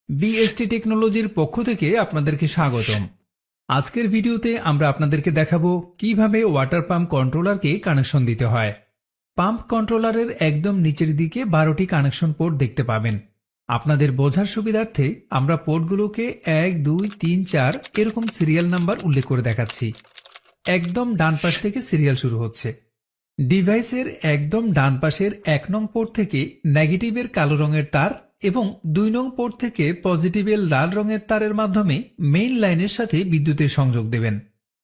BST টেকনোলজির পক্ষ থেকে আপনাদেরকে স্বাগতম। আজকের ভিডিওতে আমরা আপনাদেরকে দেখাবো কিভাবে ওয়াটার পাম্প কন্ট্রোলারকে কানেকশন দিতে হয়। পাম্প কন্ট্রোলারের একদম নিচের দিকে 12টি কানেকশন পোর্ট দেখতে পাবেন। আপনাদের বোঝার সুবিধার্থে আমরা পোর্টগুলোকে 1, 2, 3, 4 এরকম সিরিয়াল নাম্বার উল্লেখ করে দেখাচ্ছি। একদম ডান পাশ থেকে সিরিয়াল শুরু হচ্ছে। ডিভাইসের একদম ডান পাশের 1 নং পোর্ট থেকে নেগেটিভের কালো রঙের তার এবং 2 নং পোর্ট থেকে পজিটিভের লাল রঙের তারের মাধ্যমে মেইন লাইনের সাথে বিদ্যুতের সংযোগ দেবেন।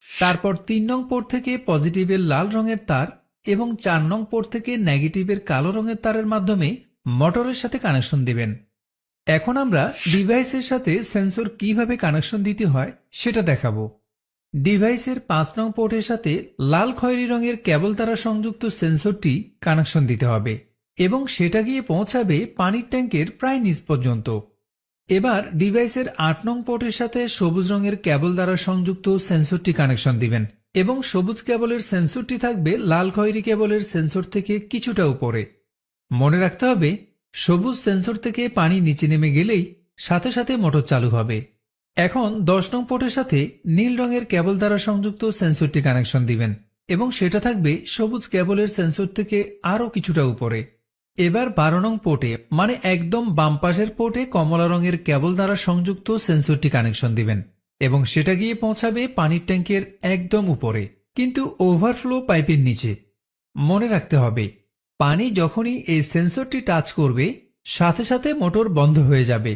তারপর 3 নং পোর্ট থেকে পজিটিভের লাল রঙের তার এবং 4 নং পোর্ট থেকে নেগেটিভের কালো রঙের তারের মাধ্যমে মোটরের সাথে কানেকশন দিবেন। এখন আমরা ডিভাইসের সাথে সেন্সর কিভাবে কানেকশন দিতে হয় সেটা দেখাবো। ডিভাইসের 5 নং পোর্টের সাথে লাল খয়েরি রঙের কেবল দ্বারা সংযুক্ত সেন্সরটি কানেকশন দিতে হবে এবং সেটা গিয়ে পৌঁছাবে পানির ট্যাঙ্কের প্রায় নিচ পর্যন্ত। এবার ডিভাইসের 8 নং পোর্টের সাথে সবুজ রঙের কেবল দ্বারা সংযুক্ত সেন্সরটি কানেকশন দিবেন এবং সবুজ কেবলের সেন্সরটি থাকবে লাল খয়েরি কেবলের সেন্সর থেকে কিছুটা উপরে। মনে রাখতে হবে, সবুজ সেন্সর থেকে পানি নিচে নেমে গেলেই সাথে সাথে মোটর চালু হবে। এখন 10 নং পোর্টের সাথে নীল রঙের কেবল দ্বারা সংযুক্ত সেন্সরটি কানেকশন দিবেন এবং সেটা থাকবে সবুজ কেবলের সেন্সর থেকে আরও কিছুটা উপরে। এবার 12 নং পোর্টে মানে একদম বাম পাশের পোর্টে কমলা রঙের কেবল দ্বারা সংযুক্ত সেন্সরটি কানেকশন দিবেন এবং সেটা গিয়ে পৌঁছাবে পানির ট্যাঙ্কের একদম উপরে, কিন্তু ওভারফ্লো পাইপের নিচে। মনে রাখতে হবে, পানি যখনই এই সেন্সরটি টাচ করবে সাথে সাথে মোটর বন্ধ হয়ে যাবে